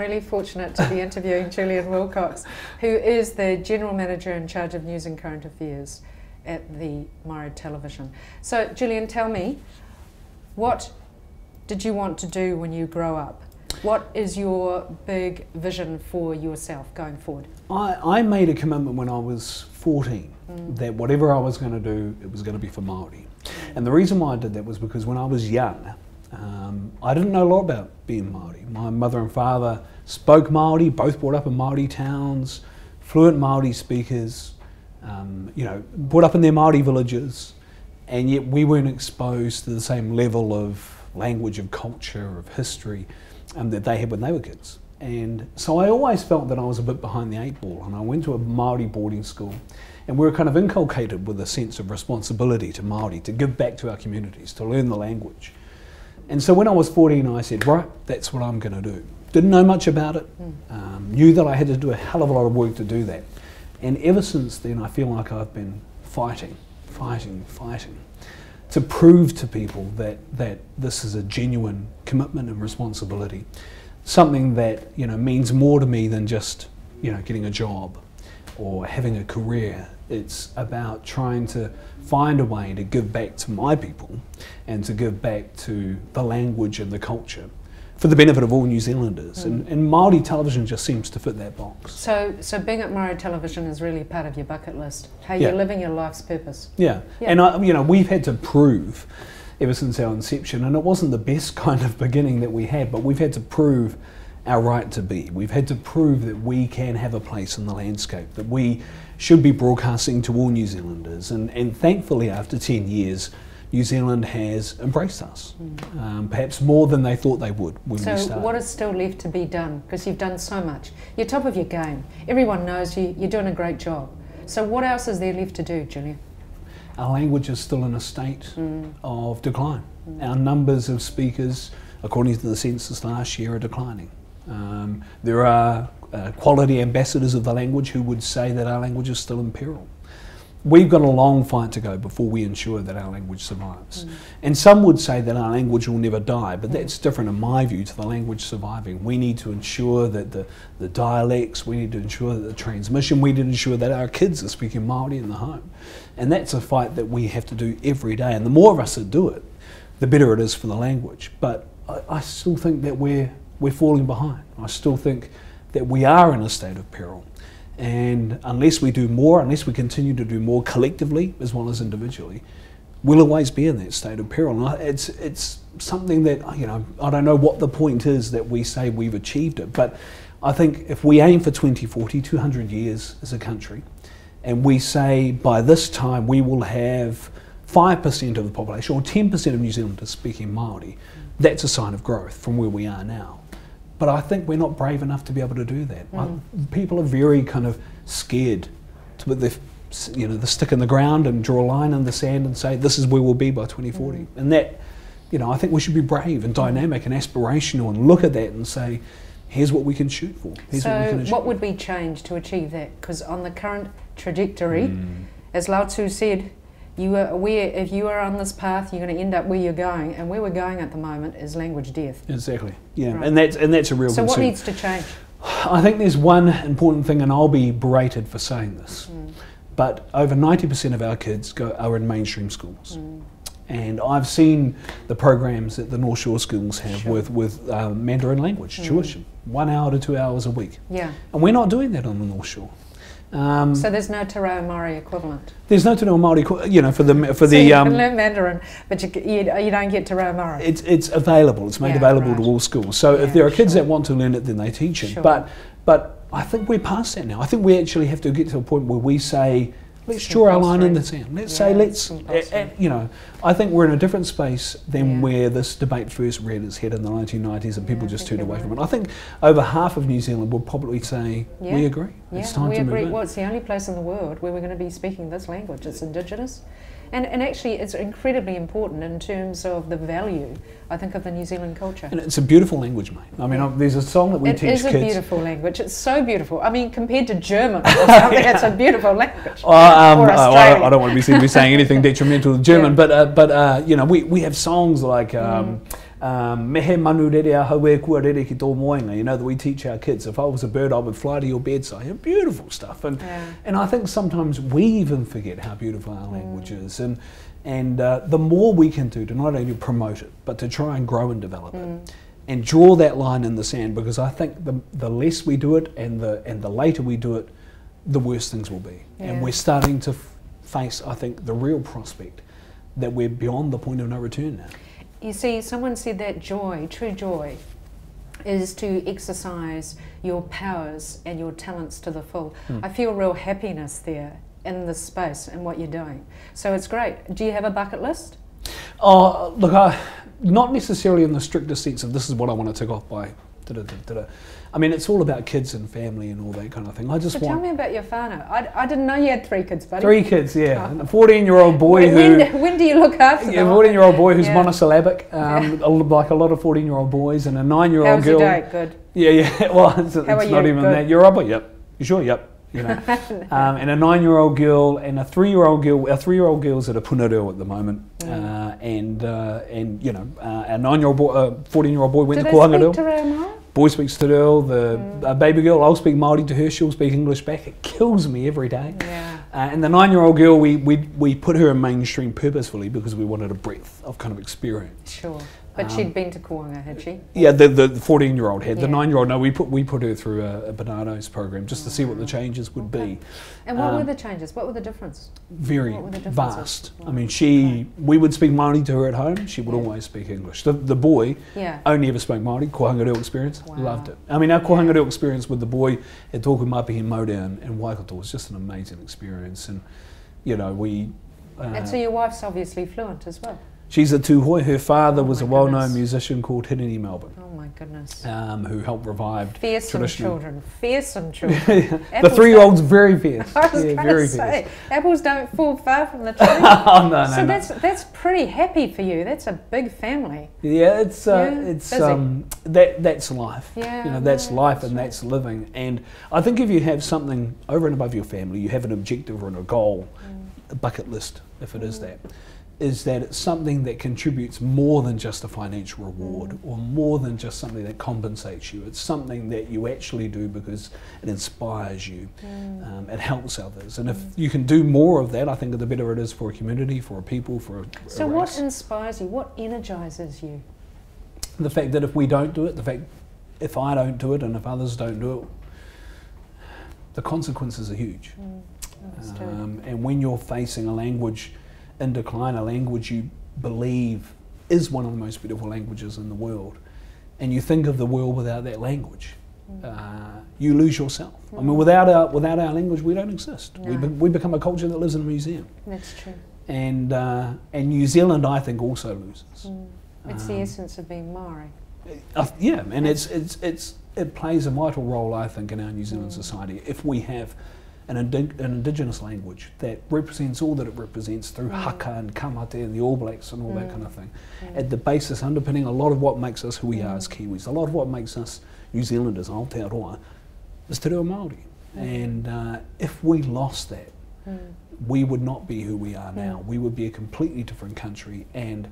really fortunate to be interviewing Julian Wilcox, who is the General Manager in charge of News and Current Affairs at the Maori Television. So, Julian, tell me, what did you want to do when you grow up? What is your big vision for yourself going forward? I made a commitment when I was 14 that whatever I was going to do, it was going to be for Māori. And the reason why I did that was because when I was young, I didn't know a lot about being Māori. My mother and father spoke Māori, both brought up in Māori towns, fluent Māori speakers, you know, brought up in their Māori villages, and yet we weren't exposed to the same level of language, of culture, of history that they had when they were kids. And so I always felt that I was a bit behind the 8 ball, and I went to a Māori boarding school, and we were kind of inculcated with a sense of responsibility to Māori, to give back to our communities, to learn the language. And so when I was 14, I said, right, that's what I'm going to do. Didn't know much about it, knew that I had to do a hell of a lot of work to do that. And ever since then, I feel like I've been fighting to prove to people that this is a genuine commitment and responsibility. Something that, you know, means more to me than just, you know, getting a job or having a career. It's about trying to find a way to give back to my people and to give back to the language and the culture for the benefit of all New Zealanders. And Māori television just seems to fit that box. So being at Maori Television is really part of your bucket list, how you're living your life's purpose. Yeah. And you know, we've had to prove ever since our inception, and it wasn't the best kind of beginning that we had, but we've had to prove our right to be. We've had to prove that we can have a place in the landscape, that we should be broadcasting to all New Zealanders, and thankfully after 10 years New Zealand has embraced us, perhaps more than they thought they would when we started. So what is still left to be done? Because you've done so much. You're top of your game. Everyone knows you, you're doing a great job. So what else is there left to do, Julian? Our language is still in a state of decline. Our numbers of speakers, according to the census last year, are declining. There are quality ambassadors of the language who would say that our language is still in peril. We've got a long fight to go before we ensure that our language survives. And some would say that our language will never die, but that's different in my view to the language surviving. We need to ensure that the dialects, we need to ensure that the transmission, we need to ensure that our kids are speaking Māori in the home. And that's a fight that we have to do every day. And the more of us that do it, the better it is for the language. But I still think that we're falling behind. I still think that we are in a state of peril. And unless we do more, unless we continue to do more collectively as well as individually, we'll always be in that state of peril. And it's something that, you know, I don't know what the point is that we say we've achieved it, but I think if we aim for 2040, 200 years as a country, and we say by this time we will have 5% of the population or 10% of New Zealanders speaking Māori, that's a sign of growth from where we are now. But I think we're not brave enough to be able to do that. People are very kind of scared to put the stick in the ground and draw a line in the sand and say this is where we'll be by 2040. And that, you know, I think we should be brave and dynamic and aspirational and look at that and say, here's what we can shoot for. So what would we change to achieve that? Because on the current trajectory, as Lao Tzu said, you are aware if you are on this path, you're going to end up where you're going, and where we're going at the moment is language death. Exactly. Yeah, right. and that's a real concern. So what needs to change? I think there's one important thing, and I'll be berated for saying this, but over 90% of our kids are in mainstream schools. And I've seen the programs that the North Shore schools have with Mandarin language tuition, 1 hour to 2 hours a week. Yeah. And we're not doing that on the North Shore. So there's no Te Reo Māori equivalent. There's no Te Reo Māori, you know, for the you can learn Mandarin, but you don't get Te Reo Māori. It's available. It's made available to all schools. So if there are kids that want to learn it, then they teach it. But I think we're past that now. I think we actually have to get to a point where we say, let's draw our line in the sand. Let's say, you know, I think we're in a different space than where this debate first reared its head in the 1990s and people just turned away from it. I think over half of New Zealand would probably say, we agree. It's time to move on. Well, it's the only place in the world where we're going to be speaking this language. It's Indigenous. And actually it's incredibly important in terms of the value, I think, of the New Zealand culture. And it's a beautiful language, mate. I mean, there's a song that we teach kids. It is a beautiful language. It's so beautiful. I mean, compared to German or something, it's a beautiful language. Or Australian. I don't want to be seen saying anything detrimental to German, but you know, we have songs like Mehe manu rere a haue kua rere ki tō moenga, you know, that we teach our kids. If I was a bird, I would fly to your bedside. Beautiful stuff. And I think sometimes we even forget how beautiful our language is. And the more we can do to not only promote it, but to try and grow and develop it, and draw that line in the sand, because I think the less we do it and the later we do it, the worse things will be. And we're starting to face, I think, the real prospect that we're beyond the point of no return now. You see, someone said that joy, true joy, is to exercise your powers and your talents to the full. I feel real happiness there in this space and what you're doing. So it's great. Do you have a bucket list? Oh, look, not necessarily in the strictest sense of this is what I want to tick off by. I mean, it's all about kids and family and all that kind of thing. Tell me about your whānau. I didn't know you had 3 kids, buddy. 3 kids, yeah. And a 14-year-old boy when do you look after them? Yeah, a 14-year-old boy who's monosyllabic, like a lot of 14-year-old boys, and a 9-year-old girl. How's your day? Good. Yeah. Well, it's not even that. You're up, yep. You sure? Yep. You know, and a 9-year-old girl and a 3-year-old girl. Our 3-year-old girl's at a punareo at the moment, and you know, our 9-year-old boy, 14-year-old boy went to Kohanga Do they speak te reo Māori? Boy speaks te reo. The baby girl, I'll speak Māori to her. She'll speak English back. It kills me every day. Yeah. And the 9-year-old girl, we put her in mainstream purposefully because we wanted a breadth of kind of experience. Sure. But she'd been to Kohanga, had she? Yeah, the 14-year-old had. The 9-year-old, no, we put her through a Bernardo's program just to see what the changes would be. And what were the changes? What were the difference? Very vast. I mean, we would speak Māori to her at home. She would always speak English. The boy only ever spoke Māori. Kohanga Reo experience, loved it. I mean, our Kohanga Reo experience with the boy at Tōku Mapihi Maudown and Waikato was just an amazing experience. And, you know, and so your wife's obviously fluent as well? She's a tūhoi. Her father was a well-known musician called Hirini Melbourne. Oh my goodness. Who helped revive fearsome children. Fearsome children. The 3-year-old's very fierce. I was going to say, apples don't fall far from the tree. Oh, no. So that's pretty happy for you. That's a big family. Yeah, it's that's life. Yeah, you know, that's life and that's living. And I think if you have something over and above your family, you have an objective or a goal, a bucket list, if it is that. Is that it's something that contributes more than just a financial reward or more than just something that compensates you. It's something that you actually do because it inspires you, it helps others. And if you can do more of that, I think the better it is for a community, for a people, for a race. So what inspires you? What energises you? The fact that if we don't do it, the fact if I don't do it and if others don't do it, the consequences are huge. And when you're facing a language in decline, a language you believe is one of the most beautiful languages in the world, and you think of the world without that language, you lose yourself. I mean, without our language, we don't exist. No. We become a culture that lives in a museum. That's true. And New Zealand, I think, also loses. It's the essence of being Maori. Yeah, and it plays a vital role, I think, in our New Zealand society if we have an indigenous language that represents all that it represents through haka and kamate and the All Blacks and all that kind of thing. At the basis, underpinning a lot of what makes us who we are as Kiwis, a lot of what makes us New Zealanders, Aotearoa, is te reo Māori. And if we lost that, we would not be who we are now. We would be a completely different country, and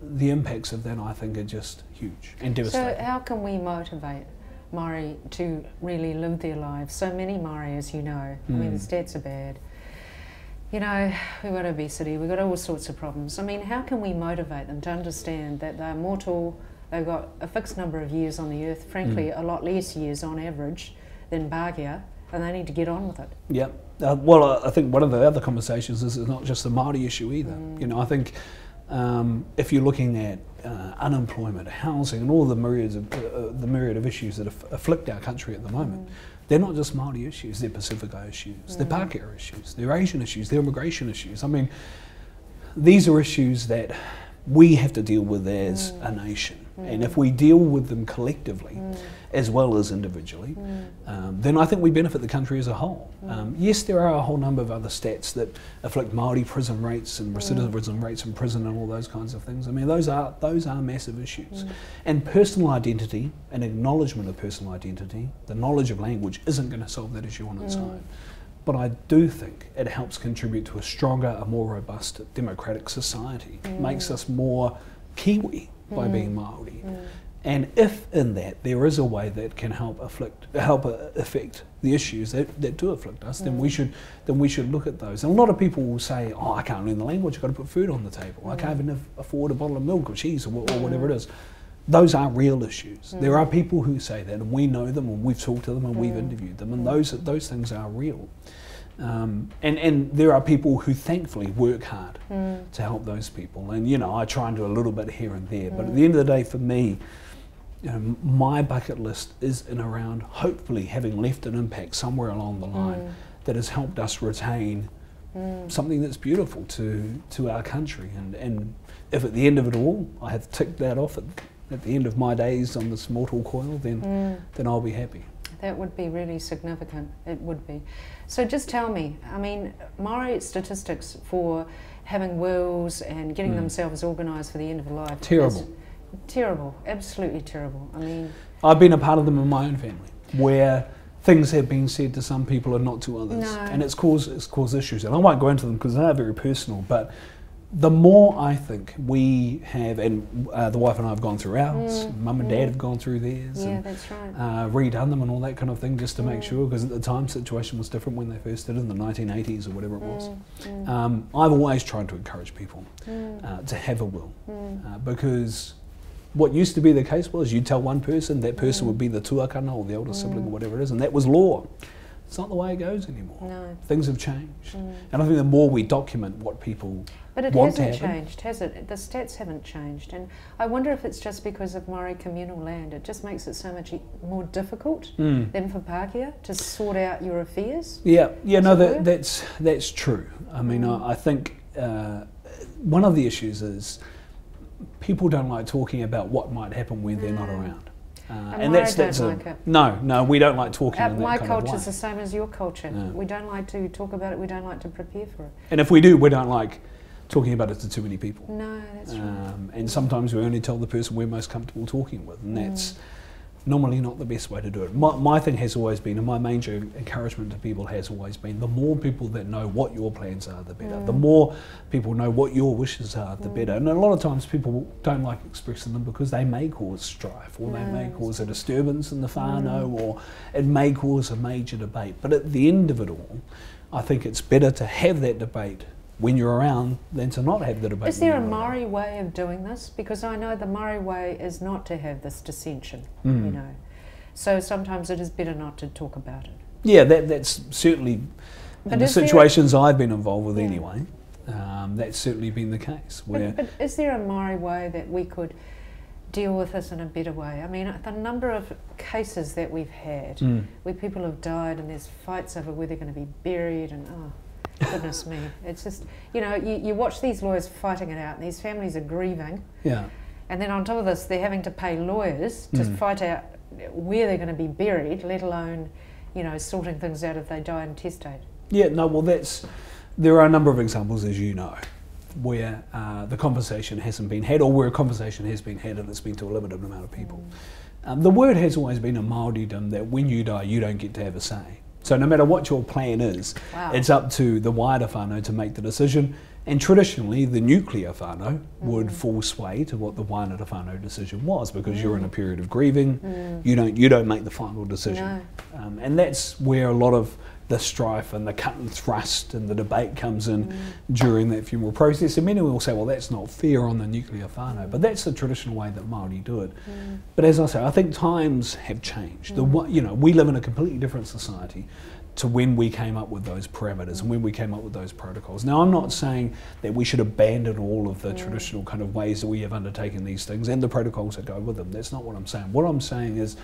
the impacts of that, I think, are just huge and devastating. So how can we motivate Māori to really live their lives? So many Māori, as you know, I mean, the stats are bad. You know, we've got obesity, we've got all sorts of problems. I mean, how can we motivate them to understand that they're mortal, they've got a fixed number of years on the earth, frankly, a lot less years on average than Bāgia, and they need to get on with it? Yeah. Well, I think one of the other conversations is it's not just a Māori issue either. You know, I think if you're looking at unemployment, housing, and all the myriad of issues that afflict our country at the moment, they're not just Māori issues, they're Pacifico issues, they're Pākehā issues, they're Asian issues, they're immigration issues. I mean, these are issues that we have to deal with as a nation. And if we deal with them collectively, as well as individually, then I think we benefit the country as a whole. Yes, there are a whole number of other stats that afflict Māori prison rates and recidivism rates in prison and all those kinds of things. I mean, those are massive issues. And personal identity, and acknowledgement of personal identity, the knowledge of language isn't going to solve that issue on its own. But I do think it helps contribute to a stronger, a more robust democratic society. Makes us more Kiwi, by being Maori. And if in that there is a way that can help affect the issues that do afflict us, then we should look at those. And a lot of people will say, "Oh, I can't learn the language. I've got to put food on the table. I can't even afford a bottle of milk or cheese or whatever it is." Those are real issues. There are people who say that, and we know them, and we've talked to them, and we've interviewed them, and those things are real. And there are people who thankfully work hard to help those people. And I try and do a little bit here and there, but at the end of the day, for me, my bucket list is in around hopefully having left an impact somewhere along the line that has helped us retain something that's beautiful to our country. And if at the end of it all I have ticked that off at the end of my days on this mortal coil, then I'll be happy. That would be really significant. It would be. So just tell me, I mean, Maori statistics for having wills and getting themselves organised for the end of life. Terrible. Terrible, absolutely terrible. I mean, I've been a part of them in my own family, where things have been said to some people and not to others, and it's caused issues. And I won't go into them because they are very personal. But the more I think we have, and the wife and I have gone through ours, mum and dad have gone through theirs, yeah, that's right. Redone them and all that kind of thing, just to make sure, because at the time situation was different when they first did it in the 1980s or whatever it was. I've always tried to encourage people to have a will, because what used to be the case was you'd tell one person, that person would be the tuakana or the older sibling or whatever it is, and that was law. It's not the way it goes anymore. No. Things have changed. And I think the more we document what people But it want hasn't to happen, changed, has it? The stats haven't changed. And I wonder if it's just because of Maori communal land. It just makes it so much more difficult than for Pākehā to sort out your affairs. Yeah, no, that's true. I mean, I think one of the issues is people don't like talking about what might happen when they're not around. And that's like it. No, we don't like talking in that my kind of way. culture's the same as your culture. We don't like to talk about it, we don't like to prepare for it. And if we do, we don't like talking about it to too many people. No, that's right. And sometimes we only tell the person we're most comfortable talking with, and that's normally not the best way to do it. My thing has always been, and my major encouragement to people has always been, the more people that know what your plans are, the better. The more people know what your wishes are, the better. And a lot of times people don't like expressing them because they may cause strife, or they may cause a disturbance in the whānau, or it may cause a major debate. But at the end of it all, I think it's better to have that debate when you're around than to not have the debate. Is there a Maori way of doing this? Because I know the Maori way is not to have this dissension, you know. So sometimes it is better not to talk about it. Yeah, that's certainly, in the situations I've been involved with anyway, that's certainly been the case. But is there a Maori way that we could deal with this in a better way? I mean, the number of cases that we've had where people have died and there's fights over where they're going to be buried, and goodness me, it's just, you know, you watch these lawyers fighting it out, and these families are grieving. Yeah. And then on top of this, they're having to pay lawyers to fight out where they're going to be buried, let alone, you know, sorting things out if they die intestate. Yeah, no, well, there are a number of examples, as you know, where the conversation hasn't been had, or where a conversation has been had and it's been to a limited amount of people. The word has always been in Māoridom that when you die, you don't get to have a say. So no matter what your plan is, it's up to the wider whānau to make the decision. And traditionally, the nuclear whānau would fall sway to what the wainata whānau decision was, because you're in a period of grieving. You don't make the final decision. No. And that's where a lot of the strife and the cut and thrust and the debate comes in during that funeral process. And many will say, well, that's not fair on the nuclear whānau, but that's the traditional way that Māori do it. But as I say, I think times have changed. You know, we live in a completely different society to when we came up with those parameters and when we came up with those protocols. Now, I'm not saying that we should abandon all of the traditional kind of ways that we have undertaken these things and the protocols that go with them. That's not what I'm saying. What I'm saying is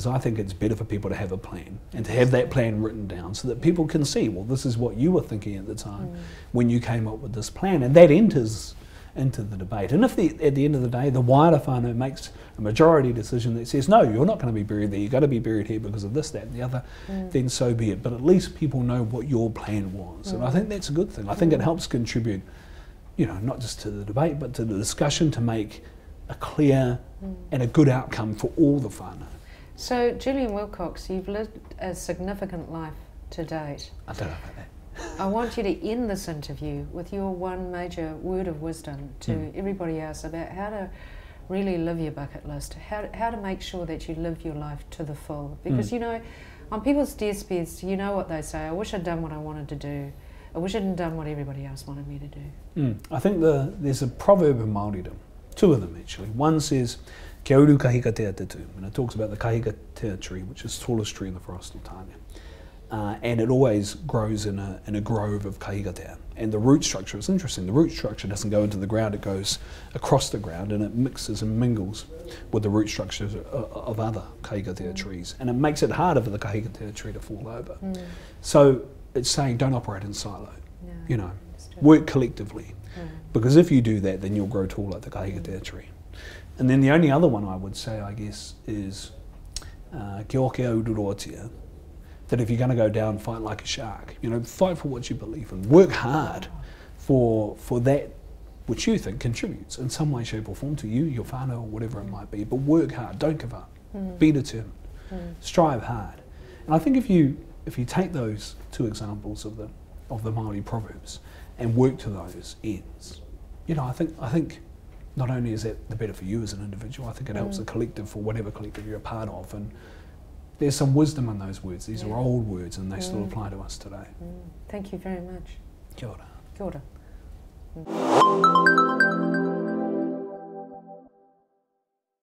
I think it's better for people to have a plan and to have that plan written down so that people can see, well, this is what you were thinking at the time when you came up with this plan, and that enters into the debate. And if at the end of the day, the wider whānau makes a majority decision that says, no, you're not going to be buried there, you've got to be buried here because of this, that and the other, then so be it. But at least people know what your plan was. And I think that's a good thing. I think it helps contribute, you know, not just to the debate, but to the discussion, to make a clear and a good outcome for all the whānau. So, Julian Wilcox, you've lived a significant life to date. I don't know about that. I want you to end this interview with your one major word of wisdom to everybody else about how to really live your bucket list, how to make sure that you live your life to the full. Because, you know, on people's deathbeds, you know what they say, I wish I'd done what I wanted to do. I wish I'd done what everybody else wanted me to do. I think there's a proverb in Māoridom, two of them actually. One says, Kia uru kahikatea te tū, and it talks about the kahikatea tree, which is the tallest tree in the forest of Tāne. And it always grows in a grove of kahikatea. And the root structure is interesting. The root structure doesn't go into the ground, it goes across the ground and it mixes and mingles with the root structures of other kahikatea trees. And it makes it harder for the kahikatea tree to fall over. So it's saying don't operate in silo, you know, work collectively. Because if you do that, then you'll grow tall like the kahikatea tree. And then the only other one I would say, I guess, is kia oke au rurotia, that if you're going to go down, fight like a shark. You know, fight for what you believe in. Work hard for that which you think contributes in some way, shape or form to you, your whānau, or whatever it might be. But work hard, don't give up. Be determined. Strive hard. And I think if you take those two examples of the Māori proverbs and work to those ends, you know, I think not only is that the better for you as an individual, I think it helps the collective for whatever collective you're a part of. And there's some wisdom in those words. These are old words and they still apply to us today. Thank you very much. Kia ora. Kia ora.